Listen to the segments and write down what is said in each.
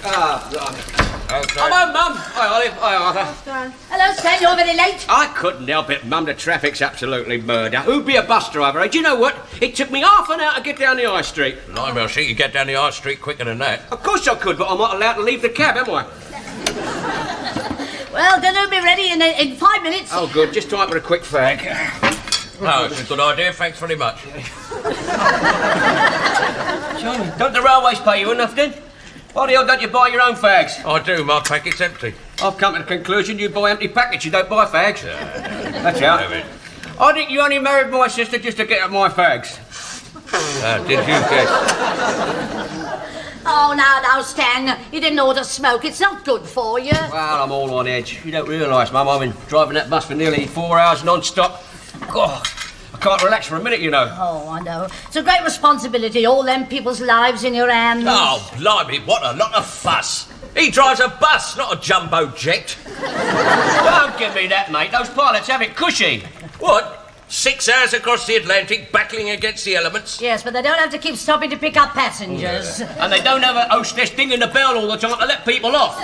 Okay. Hello, Mum. Hi, Olive. Hi, Arthur. Hello, Stan, you're very late. I couldn't help it, Mum. The traffic's absolutely murder. Who'd be a bus driver, eh? Do you know what? It took me half an hour to get down the high street. Blimey, I'll see you get down the high street quicker than that. Of course I could, but I'm not allowed to leave the cab, am I? Well, dinner'll be ready in 5 minutes. Oh, good. Just time for a quick fag. No, it's a good idea. Thanks very much. Johnny, don't the railways pay you enough, then? Why the hell don't you buy your own fags? I do. My packet's empty. I've come to the conclusion you buy empty packets, you don't buy fags. That's out. I think you only married my sister just to get at my fags. Did you guess? Oh, now, Stan, you didn't order smoke. It's not good for you. Well, I'm all on edge. You don't realise, Mum, I've been driving that bus for nearly 4 hours non-stop. God, I can't relax for a minute, you know. Oh, I know. It's a great responsibility, all them people's lives in your hands. Oh, blimey, what a lot of fuss. He drives a bus, not a jumbo jet. Don't give me that, mate. Those pilots have it cushy. What? 6 hours across the Atlantic, battling against the elements? Yes, but they don't have to keep stopping to pick up passengers. Yeah. And they don't have a hostess dinging the bell all the time to let people off.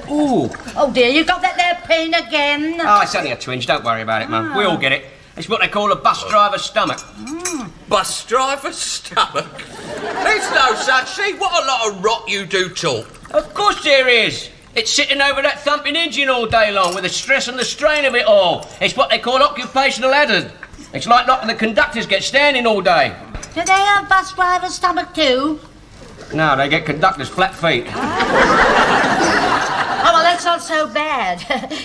Ooh. Oh, dear, you got that there pain again? Oh, it's only a twinge. Don't worry about it, Mum. We all get it. It's what they call a bus driver's stomach. Bus driver's stomach? There's no such thing. What a lot of rot you do talk. Of course there is. It's sitting over that thumping engine all day long with the stress and the strain of it all. It's what they call occupational hazard. It's like not the conductors get standing all day. Do they have bus driver's stomach too? No, they get conductors' flat feet. Oh, well, that's not so bad.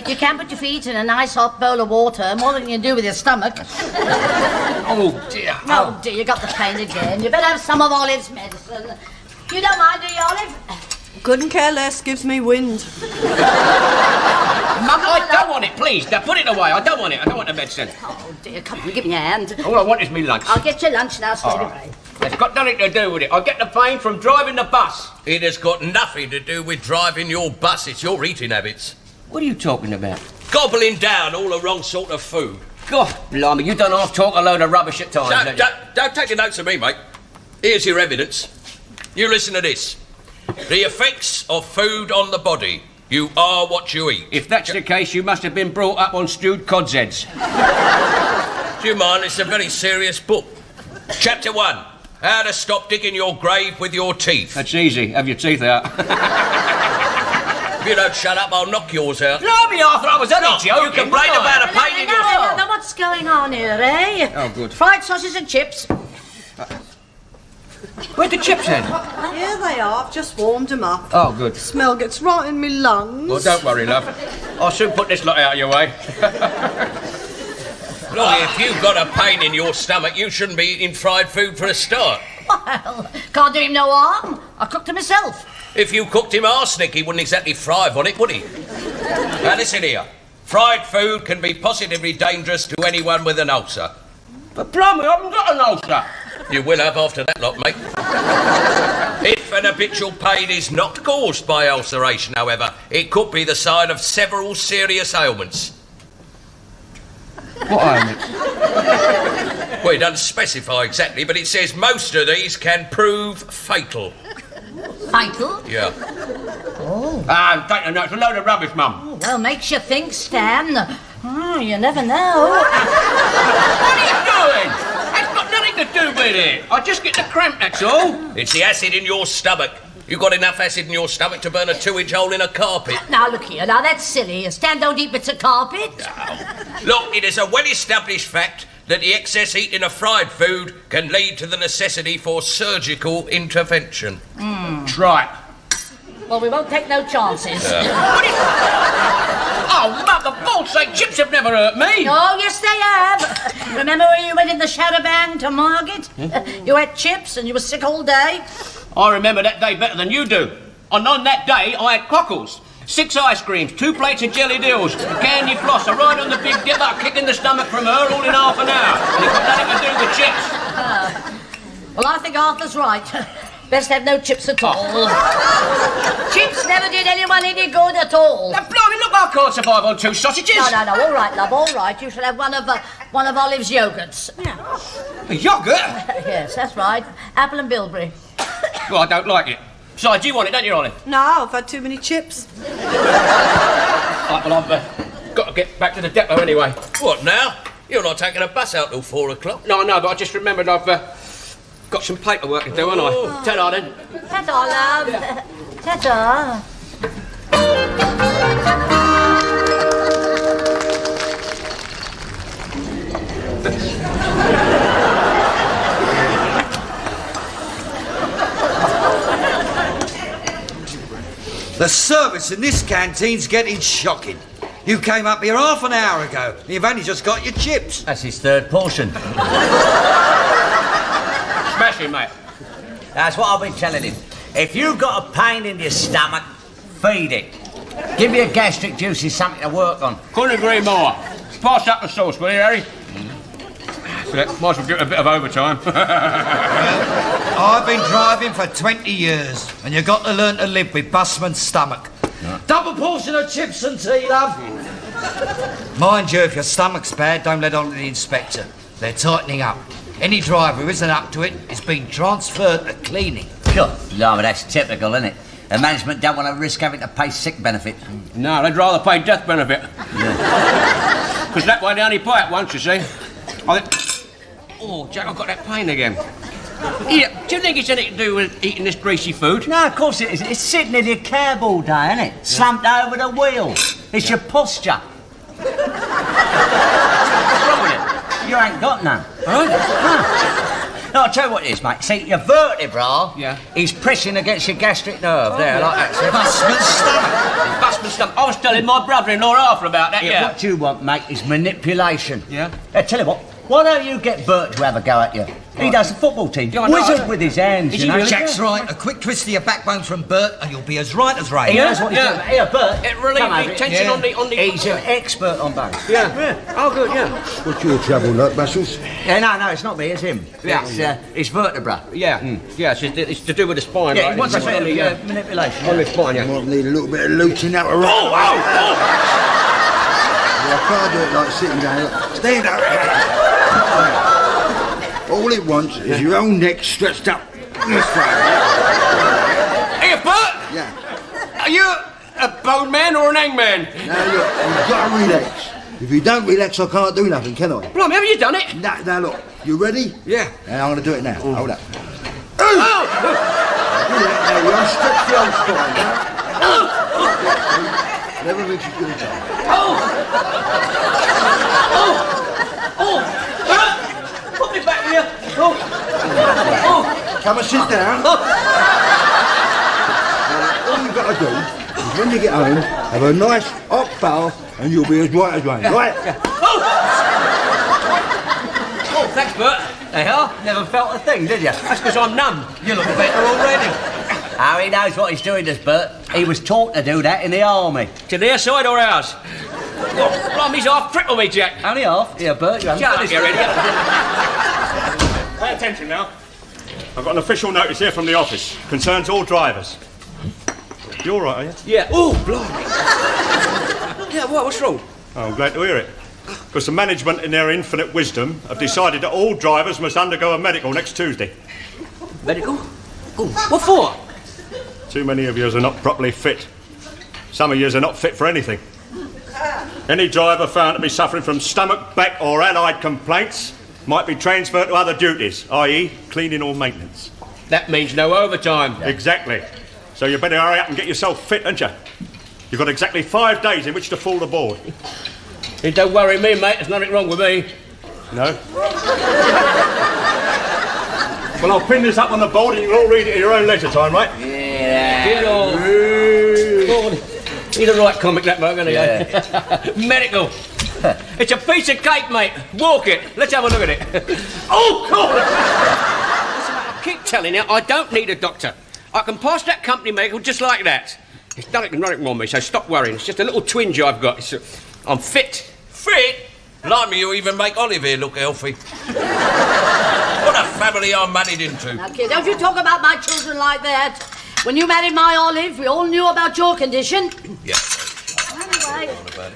You can put your feet in a nice hot bowl of water, more than you do with your stomach. Oh, dear. Oh, dear, you got the pain again. You better have some of Olive's medicine. You don't mind, do you, Olive? Couldn't care less, gives me wind. Mum, I don't want it, please. Now, put it away. I don't want it. I don't want the medicine. Oh, dear, come on, give me your hand. All I want is me lunch. I'll get your lunch now, straight away. It's got nothing to do with it. I get the pain from driving the bus. It has got nothing to do with driving your bus. It's your eating habits. What are you talking about? Gobbling down all the wrong sort of food. God, blimey, you don't half talk a load of rubbish at times, Don't take your notes of me, mate. Here's your evidence. You listen to this. The effects of food on the body. You are what you eat. If that's the case, you must have been brought up on stewed cod's heads. Do you mind? It's a very serious book. Chapter 1. How to stop digging your grave with your teeth. That's easy. Have your teeth out. If you don't shut up, I'll knock yours out. Blimey, Arthur, I was only joking. You complain about a pain in your... Now, what's going on here, eh? Oh, good. Fried sausage and chips. Where'd the chips then? Here they are, I've just warmed them up. Oh, good. Smell gets right in me lungs. Well, don't worry, love. I'll soon put this lot out of your way. Look, if you've got a pain in your stomach, you shouldn't be eating fried food for a start. Well, can't do him no harm. I cooked it myself. If you cooked him arsenic, he wouldn't exactly thrive on it, would he? Now, listen here. Fried food can be positively dangerous to anyone with an ulcer. But blimey, I haven't got an ulcer. You will have after that lot, mate. If an habitual pain is not caused by ulceration, however, it could be the sign of several serious ailments. What ailments? Well, it doesn't specify exactly, but it says most of these can prove fatal. Fatal? Yeah. Oh. Ah, take a note. It's a load of rubbish, Mum. Oh, well, makes you think, Stan. Oh, you never know. What are you doing? That's got nothing to do with it. I just get the cramp, that's all. It's the acid in your stomach. You got enough acid in your stomach to burn a 2-inch hole in a carpet. Now, look here. Now, that's silly. Stan don't eat bits of carpet. Look, it is a well-established fact that the excess eating of fried food can lead to the necessity for surgical intervention. Right. Well, we won't take no chances. Oh, Mum, for God's sake, chips have never hurt me. Oh, yes, they have. Remember when you went in the shadow bang to Margate? You had chips and you were sick all day. I remember that day better than you do. And on that day, I had cockles, 6 ice creams, 2 plates of jelly deals, candy floss, a ride on the Big Dipper, kick in the stomach from her, all in half an hour. And it got nothing to do with chips. Well, I think Arthur's right. Best have no chips at all. Chips never did anyone any good at all. Now, blimey, look, I can't survive on 2 sausages. No. All right, love, all right. You shall have one of Olive's yogurts. A yoghurt? Yes, that's right. Apple and bilberry. Well, I don't like it. Besides, you want it, don't you, Olive? No, I've had too many chips. Right, well, I've got to get back to the depot anyway. What now? You're not taking a bus out till 4 o'clock. No, I know, but I just remembered I've got some paperwork to do, haven't I? Ta-da, then. Ta-ta, love. Ta-ta. The service in this canteen's getting shocking. You came up here half an hour ago, and you've only just got your chips. That's his third portion. Smashing, mate. That's what I've been telling him. If you've got a pain in your stomach, feed it. Give your gastric juices something to work on. Couldn't agree more. Pass up the sauce, will you, Harry? Might as well give it a bit of overtime. I've been driving for 20 years, and you've got to learn to live with busman's stomach. Double portion of chips and tea, love. Mind you, if your stomach's bad, don't let on to the inspector. They're tightening up. Any driver who isn't up to it is being transferred to cleaning. Sure. Blimey, that's typical, isn't it? The management don't want to risk having to pay sick benefit. No, they'd rather pay death benefit. Because that way they only pay it once, you see. I think... Oh, Jack, I've got that pain again. Yeah, do you think it's anything to do with eating this greasy food? No, of course it is. It's sitting in your cab all day, isn't it? Slumped over the wheel. It's your posture. What's wrong with it? You ain't got none. Huh? No, I'll tell you what it is, mate. See, your vertebra Yeah. is pressing against your gastric nerve there, like that. See? Busman's stomach. Busman stuff. I was telling my brother-in-law Arthur about that, yeah. What you want, mate, is manipulation. Yeah? Tell you what, why don't you get Bert to have a go at you? He does the football team. Yeah, I know. Wizard with his hands, Is you he know. really? Jack's right. A quick twist of your backbone from Bert, and you'll be as right as rain. He knows what he's Yeah. doing. Here, Bert. It relieves come the over here. tension on the... He's an expert on both. Yeah. Oh, good, yeah. What's your trouble, nut muscles? Yeah, no, it's not me, it's him. Yeah. It's vertebra. Yeah. Yeah, it's to do with the spine, Yeah, right? he wants a It's bit of on the, manipulation. on the spine, yeah. Might need a little bit of loosening up around. Oh, wow! I can't do it like sitting down. Stand up. All it wants is your own neck stretched up this way. Hey, Bert! Yeah. Are you a bone man or an hangman? Now look, you've got to relax. If you don't relax, I can't do nothing, can I? Blimey, have you done it? Now look, you ready? Yeah. And I'm going to do it now. Hold up. Oh! Now you unstretch the old spine, now. Never makes you good job. Put me back here. Oh. Come and sit down. Now, all you've got to do is when you get home, have a nice hot bath and you'll be as right as rain, right? Oh, thanks, Bert. They are. Never felt a thing, did you? That's because I'm numb. You look better already. Oh, he knows what he's doing, does Bert. He was taught to do that in the army. To their side or ours? Oh, blimey, he's half crippled me, Jack. Only half. Here, Bert, you haven't Shut up, finished. you idiot. Pay attention now. I've got an official notice here from the office. Concerns all drivers. You all right, are you? Yeah. Oh, blimey. Yeah, what's wrong? Oh, I'm glad to hear it. Because the management, in their infinite wisdom, have decided that all drivers must undergo a medical next Tuesday. Medical? Oh, what for? Too many of yous are not properly fit. Some of yous are not fit for anything. Any driver found to be suffering from stomach, back or allied complaints might be transferred to other duties, i.e. cleaning or maintenance. That means no overtime. Exactly. So you better hurry up and get yourself fit, don't you? You've got exactly 5 days in which to fall aboard. It don't worry me, mate. There's nothing wrong with me. No? Well, I'll pin this up on the board and you can all read it at your own leisure time, right? Good old... God, he's a right comic, that bloke, isn't he? Medical. It's a piece of cake, mate. Walk it. Let's have a look at it. Oh, God! I keep telling you, I don't need a doctor. I can pass that company medical just like that. It's nothing wrong with me, so stop worrying. It's just a little twinge I've got. I'm fit. Fit? Blimey, you even make Olive here look healthy. What a family I'm married into. Now, kid, don't you talk about my children like that. When you married my Olive, we all knew about your condition. Yeah.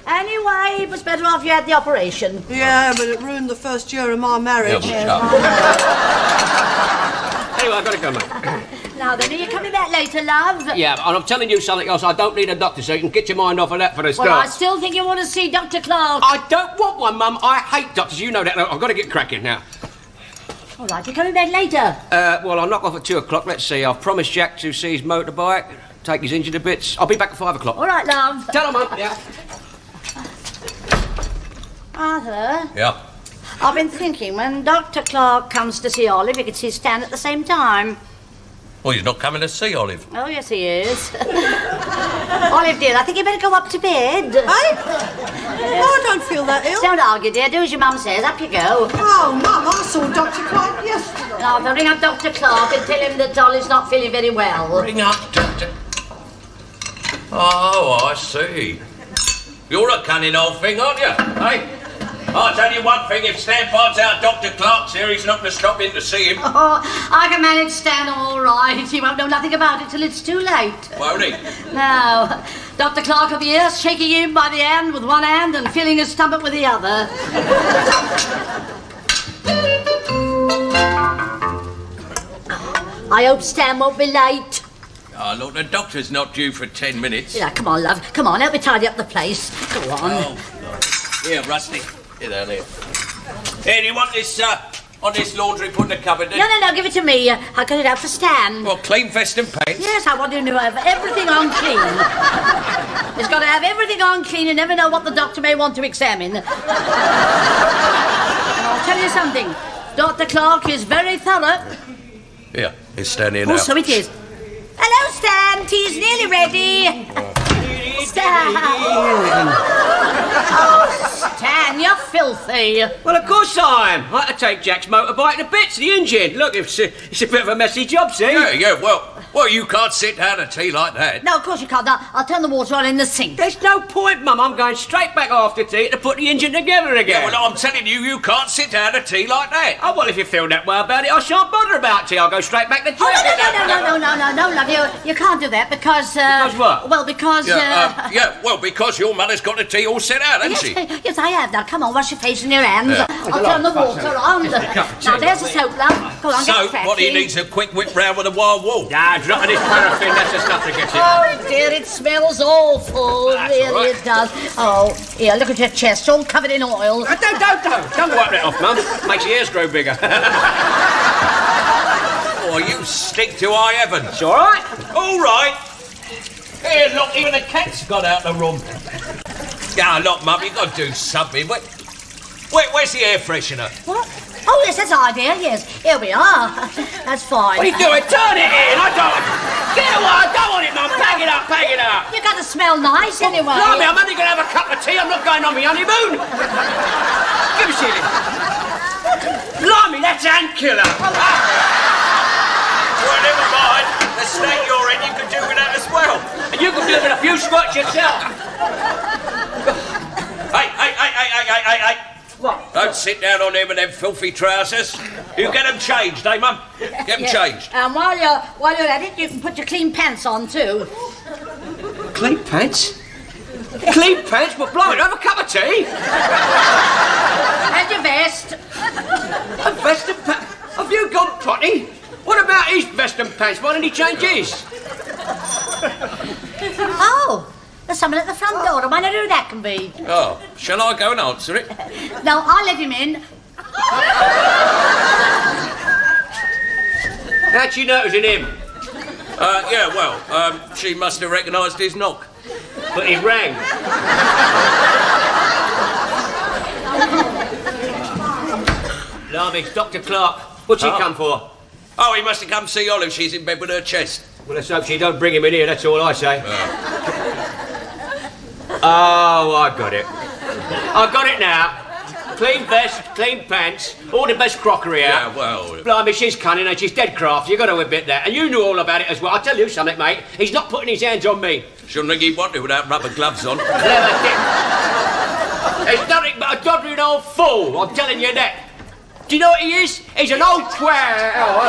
Anyway, it was better off you had the operation. Yeah, but it ruined the first year of my marriage. Yeah, well, Anyway, I've got to go, mate. Now then, are you coming back later, love? Yeah, and I'm telling you something else. I don't need a doctor, so you can get your mind off of that for a start. Well, I still think you want to see Dr. Clark. I don't want one, Mum. I hate doctors. You know that. I've got to get cracking now. All right, you're coming back later. Well, I'll knock off at 2 o'clock. Let's see. I've promised Jack to see his motorbike, take his engine to bits. I'll be back at 5 o'clock. All right, love. Tell him, Mum. Yeah. Arthur, Yeah. I've been thinking when Dr. Clark comes to see Olive, he could see Stan at the same time. Well, he's not coming to see Olive. Oh, yes, he is. Olive, dear, I think you better go up to bed. I don't feel that ill. Don't argue, dear. Do as your mum says. Up you go. Oh, Mum, I saw Dr. Clark yesterday. Arthur, ring up Dr. Clark and tell him that Olive's not feeling very well. Ring up, Doctor. Oh, I see. You're a cunning old thing, aren't you? Hey? I'll tell you one thing, if Stan finds out Dr. Clark's here, he's not going to stop in to see him. Oh, I can manage Stan all right. He won't know nothing about it till it's too late. Won't he? No. Dr. Clark will be here, shaking him by the hand with one hand and filling his stomach with the other. I hope Stan won't be late. Oh, look, the doctor's not due for 10 minutes. Yeah, come on, love. Come on, help me tidy up the place. Go on. Oh, here, Rusty. Here, down here. Here, do you want this, on this laundry put in the cupboard then? No, give it to me. I'll get it out for Stan. Well, clean vest and pants? Yes, I want him to have everything on clean. He's got to have everything on clean. You never know what the doctor may want to examine. And I'll tell you something. Dr. Clark is very thorough. Here, he's Stan here now. Oh, so it is. Hello, Stan. Tea's nearly ready. Stan. Oh, Stan, you're filthy. Well, of course I am. I had to take Jack's motorbike to bits, the engine. Look, it's a bit of a messy job, see? Yeah, well, you can't sit down at tea like that. No, of course you can't. I'll turn the water on in the sink. There's no point, Mum. I'm going straight back after tea to put the engine together again. Yeah, well, I'm telling you, you can't sit down at tea like that. Oh, well, if you feel that way about it, I shan't bother about tea. I'll go straight back to tea. Oh, no, love, you can't do that because... Because what? Well, because... Because your mother's got the tea all set out, hasn't she? Yes, I have. Now, come on, wash your face and your hands. Yeah. I'll turn the water on. Now, there's the soap, love. Go on, get So, cracking. what he needs a quick whip round with a wire wool. Ah, drop this paraffin. That's just enough to get it. Oh, dear, it smells awful. That's Really, all right. it does. Oh, here, look at your chest, all covered in oil. Don't wipe that off, Mum. Makes your ears grow bigger. Oh, you stink to high heaven. It's all right. All right. Here, look, even the cat's got out the room. Ah, look, Mum, you got to do something. Where's the air freshener? What? Oh, yes, that's our idea, yes. Here we are. That's fine. What are you doing? Turn it in. I don't... Get away. I don't want it, Mum. Bag it up. You got to smell nice anyway. Blimey, I'm only going to have a cup of tea. I'm not going on my honeymoon. Give me a Blimey, that's ant killer. Well, never mind. The snake you're in, you can do with that as well. And you can do it with a few squats yourself. Hey. What? Don't sit down on him with them filthy trousers. You get them changed, eh, Mum? Get them changed. And while you're at it, you can put your clean pants on too. Clean pants? Clean pants? But blimey, have a cup of tea. And your vest. A vest and pants? Have you gone potty? What about his vest and pants? Why didn't he change his? Oh, there's someone at the front door. I wonder who that can be. Oh, shall I go and answer it? No, I'll let him in. How'd you know it was in him? She must have recognised his knock. But he rang. Blimey, it's Dr. Clark. What's he come for? Oh, he must have come to see Olive. She's in bed with her chest. Well, let's hope she don't bring him in here, that's all I say. Oh, I got it. I got it now. Clean vest, clean pants, all the best crockery out. Yeah, well... Blimey, she's cunning and she's dead crafty. You got to admit that. And you knew all about it as well. I'll tell you something, mate. He's not putting his hands on me. Shouldn't think he'd want to without rubber gloves on. Clever dick. He's nothing but a doddering old fool, I'm telling you that. Do you know what he is? He's an old twat. Oh,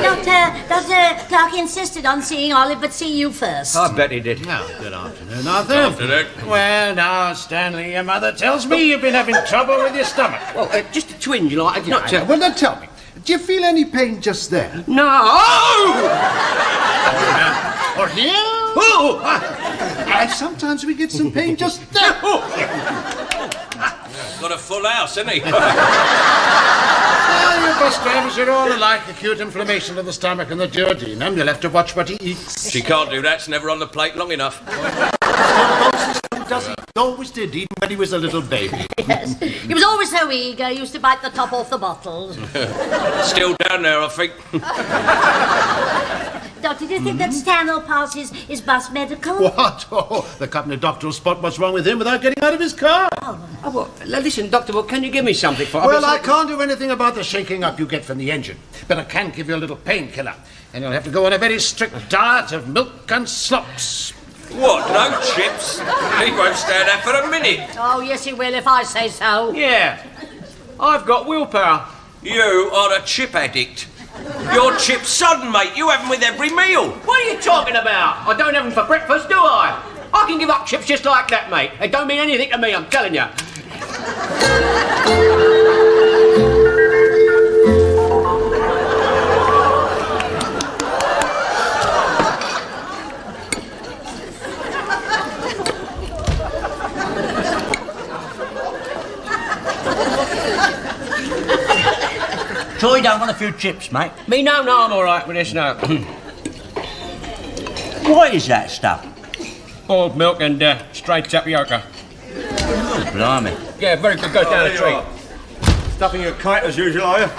Dr. Clark insisted on seeing Olive, but see you first. I bet he did. Oh, good afternoon, Arthur. Afternoon. Well, now, Stanley, your mother tells me you've been having trouble with your stomach. Well, just a twinge, like. Not Well, then tell me, Do you feel any pain just there? No! Or here? Oh! And sometimes we get some pain just there. Got a full house, hasn't he? Well, you bus drivers are all alike. Acute inflammation of the stomach and the duodenum. You'll have to watch what he eats. She can't do that. It's never on the plate long enough. Does he? Always did, even when he was a little baby. Yes. He was always so eager, he used to bite the top off the bottles. Still down there, I think. Doctor, do you think that Stan will pass his bus medical? What? Oh, the company doctor will spot what's wrong with him without getting out of his car. Oh, well, listen, Doctor, well, can you give me something for... Well, I can't do anything about the shaking up you get from the engine, but I can give you a little painkiller, and you'll have to go on a very strict diet of milk and slops. What, no chips? He won't stand that for a minute. Oh, yes, he will if I say so. Yeah. I've got willpower. You are a chip addict. You're Chip's son, mate. You have them with every meal. What are you talking about? I don't have them for breakfast, do I? I can give up chips just like that, mate. They don't mean anything to me, I'm telling you. 'Sure you don't want a few chips, mate? Me, no, I'm all right with this now. What is that stuff? Boiled milk and straight tapioca. Oh, blimey. Yeah, very good. Go down a tree. Stuffing your kite as usual, are you?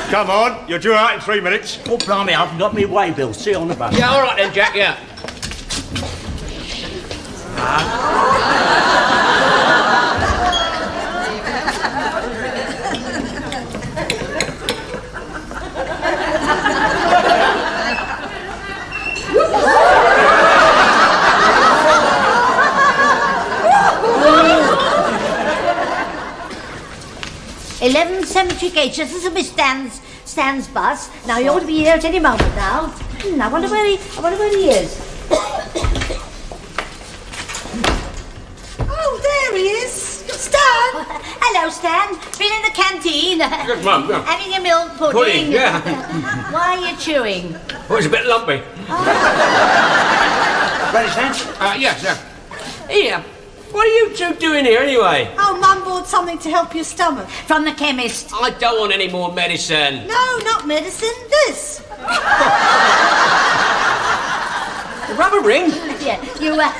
Come on, you're due out in 3 minutes. Oh, blimey, I haven't got me way bill. See you on the bus. Yeah, all right then, Jack, yeah. 11 Cemetery Gate, just as Miss Stan's bus. Now, he ought to be here at any moment now. I wonder where he is. Oh, there he is. Stan! Hello, Stan. Been in the canteen. Yes, Mum, yeah. Having a milk pudding. Pudding, yeah. Why are you chewing? Oh, it's a bit lumpy. Ready, Stan? Yes, sir. Here, what are you two doing here anyway? Oh, Mum bought something to help your stomach. From the chemist. I don't want any more medicine. No, not medicine. This. The rubber ring? Yeah,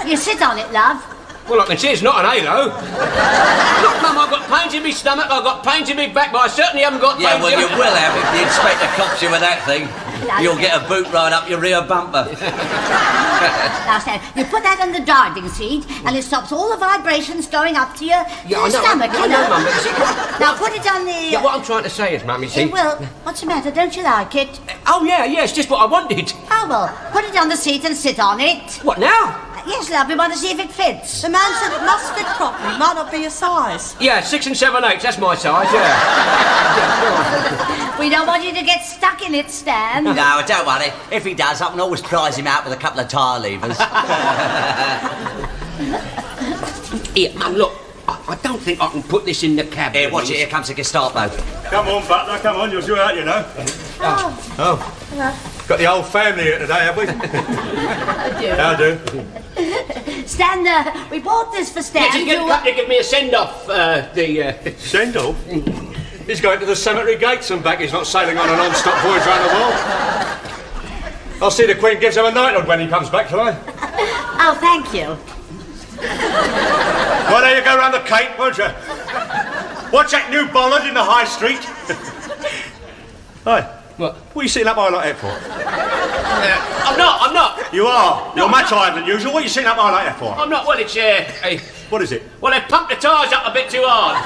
you sit on it, love. Well, I can see it's not an halo. Look, Mum, I've got pains in my stomach, I've got pains in my back, but I certainly haven't got pains Yeah, well, in you will have if the inspector cops you with that thing. No. You'll get a boot right up your rear bumper. Now, Stan, you put that on the driving seat, and it stops all the vibrations going up to your stomach, I know, Mum. but you see, Now, put it on the... yeah, what I'm trying to say is, Mum, you see... Well, what's the matter? Don't you like it? Oh, yeah, it's just what I wanted. Oh, well, put it on the seat and sit on it. What, now? Yes, love, we want to see if it fits. The man said it must fit properly. Might not be your size. Yeah, 6 and 7/8, that's my size, yeah. We don't want you to get stuck in it, Stan. No, don't worry. If he does, I can always prise him out with a couple of tyre levers. Here, Mum, look, I don't think I can put this in the cab. Here, watch it. Here comes the Gestapo. Come on, Butler, come on, you're due out, you know. Oh. Got the whole family here today, have we? How do? Stan, we bought this for Stan. Yeah, just get a couple to give me a send-off, Send off? He's going to the cemetery gates and back. He's not sailing on a non-stop voyage around the world. I'll see the Queen gives him a knighthood when he comes back, shall I? Oh, thank you. Well, there you go round the Cape, won't you? Watch that new bollard in the High Street. Hi. What? What are you sitting up high like that for? I'm not. You are. You're much higher than usual. What are you sitting up high like that for? I'm not. Well, it's, What is it? well, they've pumped the tyres up a bit too hard.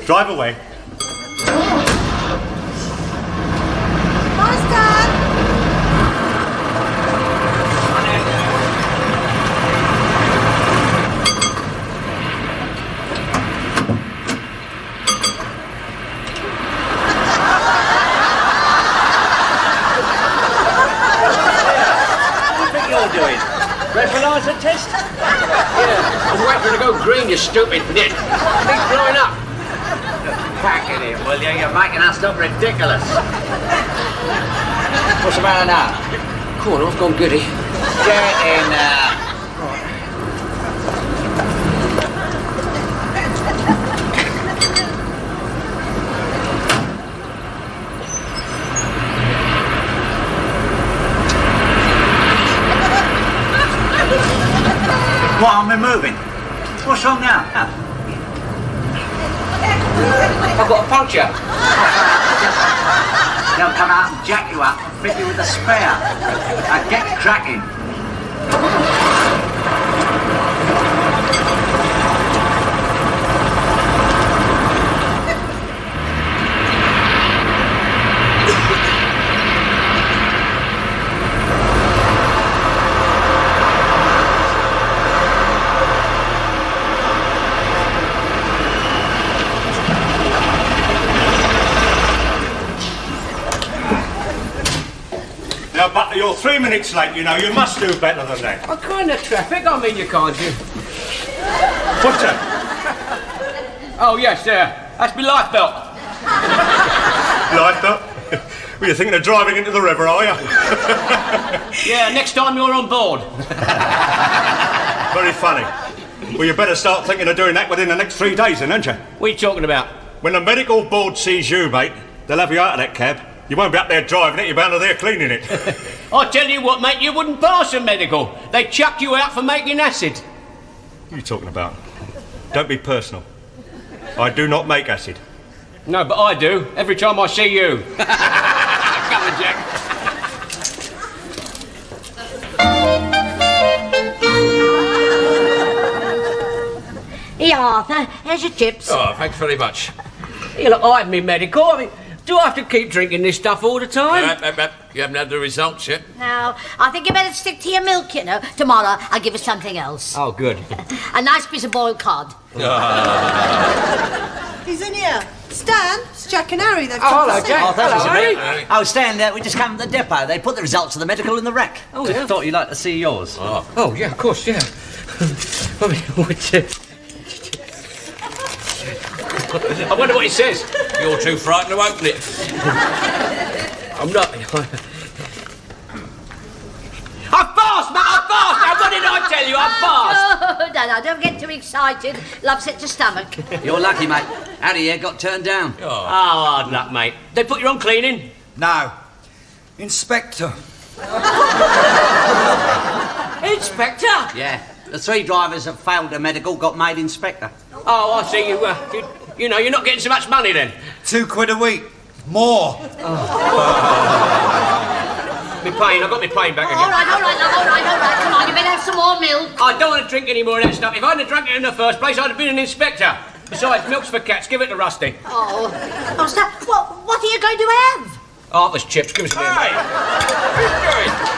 Drive away. Bye, Stan. Doing? Breathalyzer test? Yeah, I'm waiting for it to go green, you stupid nit. Keep blowing up. Packing it, will will you? You're making us look ridiculous. What's the matter now? Come on, I've gone goody. Get in there. What, am I moving? What's wrong now? I've got a puncture. They'll come out and jack you up and fit you with a spare. Now get cracking. Now, Butler, you're 3 minutes late, you know. You must do better than that. What kind of traffic? I mean, you can't do. What's that? Oh, yes, that's my life belt. Life belt? Well, you're thinking of driving into the river, are you? Yeah, next time you're on board. Very funny. Well, you better start thinking of doing that within the next 3 days, then, aren't you? What are you talking about? When the medical board sees you, mate, they'll have you out of that cab. You won't be up there driving it, you're bound to there cleaning it. I tell you what, mate, you wouldn't pass a medical. They'd chuck you out for making acid. What are you talking about? Don't be personal. I do not make acid. No, but I do, every time I see you. Come on, Jack. Here, Arthur, here's your chips. Oh, thanks very much. You look, I have me medical. I mean, do I have to keep drinking this stuff all the time? You haven't had the results yet? Now, I think you better stick to your milk, you know. Tomorrow, I'll give you something else. Oh, good. A nice piece of boiled cod. He's in here. Stan, it's Jack and Harry. They've Oh, come hello, to see Jack. you. Oh, thanks, Hello, mate. Oh, Stan, we just come from the depot. They put the results of the medical in the rack. Oh, yeah. Thought you'd like to see yours. Oh, yeah, of course, yeah. I mean, I wonder what it says. You're too frightened to open it. I'm not. I passed, mate, I passed! Now, what did I tell you? I passed! No, don't get too excited. It'll upset your stomach. You're lucky, mate. Harry here got turned down. Oh, hard luck, mate. They put you on cleaning? No. Inspector. Inspector? Yeah. The 3 drivers that failed the medical got made inspector. Oh, I see. You know, you're not getting so much money then. £2 a week. More. Me pain, I got my pain back All again. right. Come on, you better have some more milk. I don't want to drink any more of that stuff. If I hadn't drunk it in the first place, I'd have been an inspector. Besides, milk's for cats. Give it to Rusty. Oh, Stan, what are you going to have? Arthur's chips. Give us a bit. Hey! What are you doing?